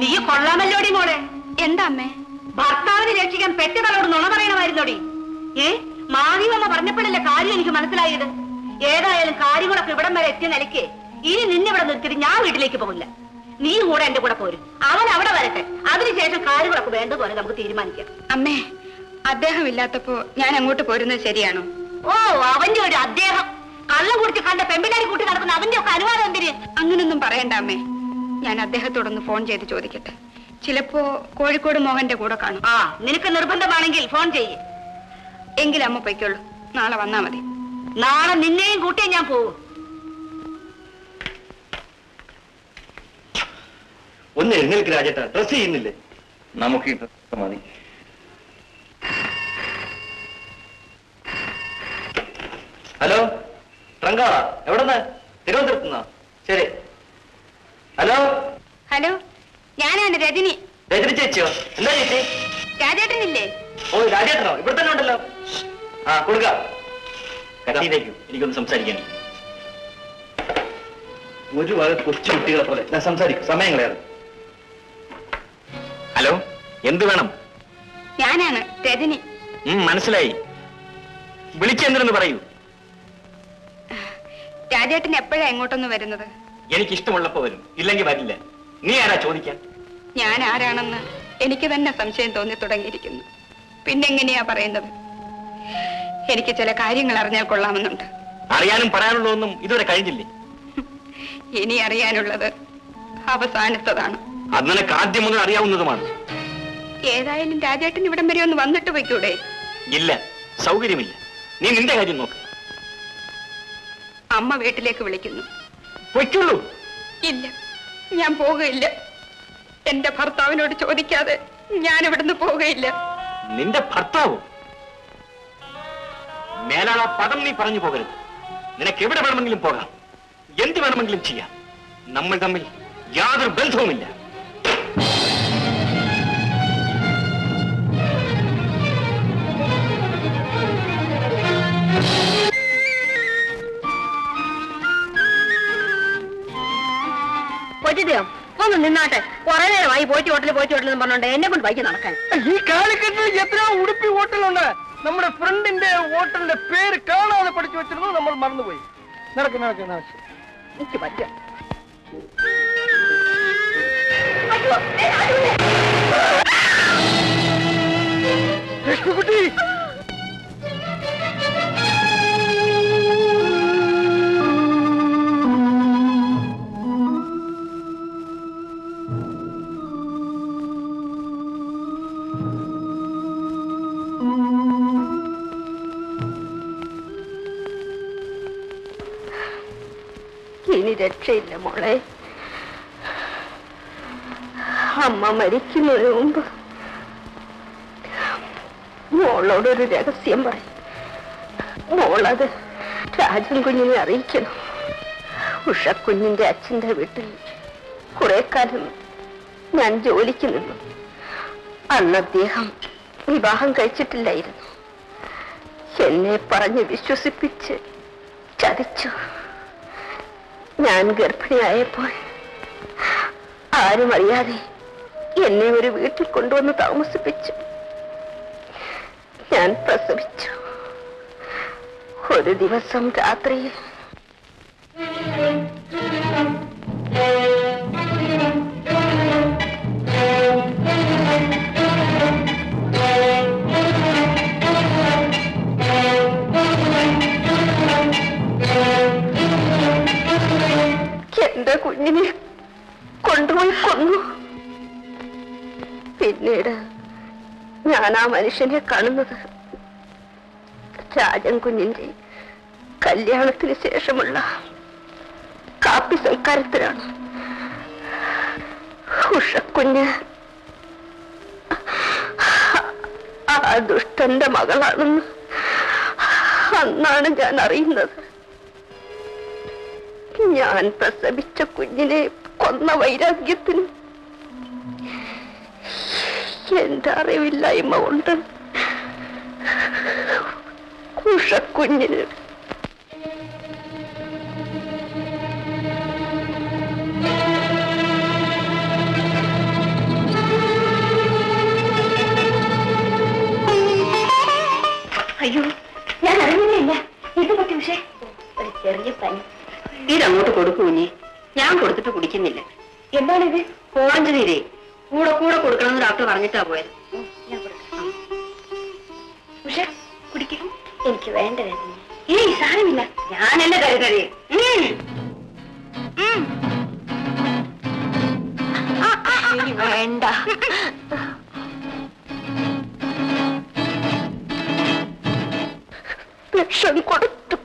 നീ കൊള്ളാമല്ലോടി മോളെ. എന്താ അമ്മേ? ഭർത്താവിനെ രക്ഷിക്കാൻ പെറ്റതളോട് നുണ പറയണമായിരുന്നോടി. മാധവമ്മ പറഞ്ഞപ്പോഴല്ലേ കാര്യം എനിക്ക് മനസ്സിലായത്. ഏതായാലും കാര്യങ്ങളൊക്കെ ഇവിടം വരെ എത്തിയ നിലയ്ക്ക് ഇനി നിന്നിവിടെ നിർത്തിയിട്ട് ഞാൻ വീട്ടിലേക്ക് പോകില്ല. നീയും കൂടെ എന്റെ കൂടെ പോരും. അവൻ അവിടെ വരട്ടെ, അതിനുശേഷം കാര്യങ്ങളൊക്കെ വേണ്ടതുപോലെ നമുക്ക് തീരുമാനിക്കാം. അമ്മേ, അദ്ദേഹം ഇല്ലാത്തപ്പോ ഞാൻ അങ്ങോട്ട് പോരുന്നത് ശരിയാണോ? ഓ, അവന്റെ ഒരു അദ്ദേഹം കള്ളം കുടിച്ച് കണ്ട പെമ്പിനാരി കൂട്ടി നടക്കുന്ന അവന്റെ ഒക്കെ അനുവാദം എന്തിന്? അങ്ങനൊന്നും പറയണ്ട അമ്മേ. ഞാൻ അദ്ദേഹത്തോടൊന്ന് ഫോൺ ചെയ്ത് ചോദിക്കട്ടെ. ചിലപ്പോ കോഴിക്കോട് മോഹന്റെ കൂടെ കാണും. ആ, നിനക്ക് നിർബന്ധമാണെങ്കിൽ ഫോൺ ചെയ്യേ. എങ്കിലും അമ്മ പൊയ്ക്കോളൂ, നാളെ വന്നാ മതി. നാളെ നിന്നെയും കൂട്ടിയേ ഞാൻ പോവും. ഒന്ന് എഴുന്നേൽക്ക് രാജേട്ടാ, ഡ്രസ് ചെയ്യുന്നില്ലേ? നമുക്ക് മതി. ഹലോ, ട്രങ്കാള എവിടെന്ന്? തിരുവനന്തപുരത്തുനിന്നോ? ശരി. ഹലോ ഹലോ, ഞാനാണ് രജനി. രജനി ചേച്ചിയോ? എന്താ ചേച്ചി? രാജേട്ടനില്ലേ? ഓ, രാജേട്ടനോ? ഇവിടെ തന്നെ ഉണ്ടല്ലോ. ആ, കൊടുക്കാം. കടയിലേക്കും എനിക്കൊന്ന് സംസാരിക്കാൻ. ഒരുപാട് കൊച്ചു കുട്ടികളെ പോലെ ഞാൻ സംസാരിക്കും, സമയം കളയാതെ. ഹലോ, എന്ത് വേണം? ഞാനാണ് രജനി. മനസ്സിലായി. വിളിച്ചെന്തിനെന്ന് പറയൂ. രാജേട്ടൻ എപ്പോഴാ എങ്ങോട്ടൊന്ന് വരുന്നത്? എനിക്കിഷ്ടമുള്ളപ്പോ വരും, ഇല്ലെങ്കിൽ വരില്ല. നീ ആരാ ചോദിക്കാൻ? ഞാൻ ആരാണെന്ന് എനിക്ക് തന്നെ സംശയം തോന്നി തുടങ്ങിയിരിക്കുന്നു. പിന്നെങ്ങനെയാ പറയുന്നത്? എനിക്ക് ചില കാര്യങ്ങൾ അറിഞ്ഞാൽ കൊള്ളാമെന്നുണ്ട്. അറിയാനും പറയാനുള്ളതൊന്നും ഇതുവരെ കഴിഞ്ഞില്ലേ? ഇനി അറിയാനുള്ളത് അവസാനത്തതാണ്. അത് നിനക്ക് ആദ്യം മുതൽ അറിയാവുന്നതുമാണ്. ഏതായാലും രാജേട്ടൻ ഇവിടം വരെ ഒന്ന് വന്നിട്ട് വയ്ക്കൂടെ? ഇല്ല, സൗകര്യമില്ല. നീ നിന്റെ കാര്യം നോക്ക്. അമ്മ വീട്ടിലേക്ക് വിളിക്കുന്നു. പൊയ്ക്കുള്ളൂ. ഇല്ല, ഞാൻ പോകുകയില്ല. എന്റെ ഭർത്താവിനോട് ചോദിക്കാതെ ഞാൻ ഇവിടുന്ന് പോകുകയില്ല. നിന്റെ ഭർത്താവോ? മേലാള പദം നീ പറഞ്ഞു പോകരുത്. നിനക്ക് എവിടെ വേണമെങ്കിലും പോകാം, എന്ത് വേണമെങ്കിലും ചെയ്യാം. നമ്മൾ തമ്മിൽ യാതൊരു ബന്ധവുമില്ല. ഒന്ന് നിന്നാട്ടെ. കുറെ നേരമായി പോയിട്ട് ഹോട്ടലിൽ പറഞ്ഞോണ്ട് എന്നെ കൊണ്ട് ബൈക്ക് നടക്കാൻ. ഈ കാലിക്കറ്റിൽ എത്രയോ ഉടുപ്പി ഹോട്ടലുണ്ട്. നമ്മുടെ ഫ്രണ്ടിന്റെ ഹോട്ടലിന്റെ പേര് കാണാതെ പഠിച്ചു വെച്ചിരുന്നു, നമ്മൾ മറന്നുപോയി. നടക്ക് നടക്ക് നടക്ക്. എനിക്ക് പറ്റും. കൃഷ്ണകുട്ടി, ഇനി രക്ഷയില്ല മോളെ. അമ്മ മരിക്കുന്നതിന് മുമ്പ് മോളോടൊരു രഹസ്യം പറയും. മോളത് രാജൻ കുഞ്ഞിനെ അറിയിക്കണം. ഉഷക്കുഞ്ഞിന്റെ അച്ഛന്റെ വീട്ടിൽ കുറെ കാലം ഞാൻ ജോലിക്ക് നിന്നു. അന്ന് അദ്ദേഹം വിവാഹം കഴിച്ചിട്ടില്ലായിരുന്നു. എന്നെ പറഞ്ഞ് വിശ്വസിപ്പിച്ച് ചതിച്ചു. ഞാൻ ഗർഭിണിയായപ്പോൾ ആരും അറിയാതെ എന്നെ ഒരു വീട്ടിൽ കൊണ്ടുവന്ന് താമസിപ്പിച്ചു. ഞാൻ പ്രസവിച്ചു. ഒരു ദിവസം രാത്രിയിൽ എന്റെ കുഞ്ഞിനെ കൊണ്ടുപോയി കൊന്നു. പിന്നീട് ഞാൻ ആ മനുഷ്യനെ കാണുന്നത് രാജൻ കുഞ്ഞിന്റെ കല്യാണത്തിന് ശേഷമുള്ള കാപ്പി സൽക്കാരത്തിലാണ്. ഉഷക്കുഞ്ഞ് ആ ദുഷ്ടന്റെ മകളാണെന്ന് അന്നാണ് ഞാൻ അറിയുന്നത്. ഞാൻ പ്രസവിച്ച കുഞ്ഞിനെ കൊന്ന വൈരാഗ്യത്തിന് എന്റെ അറിവില്ലായ്മ കൊണ്ട് ഉഷക്കുഞ്ഞിന് അയ്യോ, ഞാൻ അറിയുന്നില്ല. ഇത് പറ്റി പക്ഷേ ഒരു ചെറിയ പനി. ഇതങ്ങോട്ട് കൊടുക്കൂ കുഞ്ഞി. ഞാൻ കൊടുത്തിട്ട് കുടിക്കുന്നില്ല. എന്താണിത്? ഓറഞ്ച് നീരേ കൂടെ കൂടെ കൊടുക്കണമെന്ന് ഡോക്ടർ പറഞ്ഞിട്ടാ പോയത്. പക്ഷെ കുടിക്കും. എനിക്ക് വേണ്ട വേദന. ഏയ് സാരമില്ല, ഞാനല്ല കരുതരേ. വേണ്ട. വിഷം കൊടുത്തു.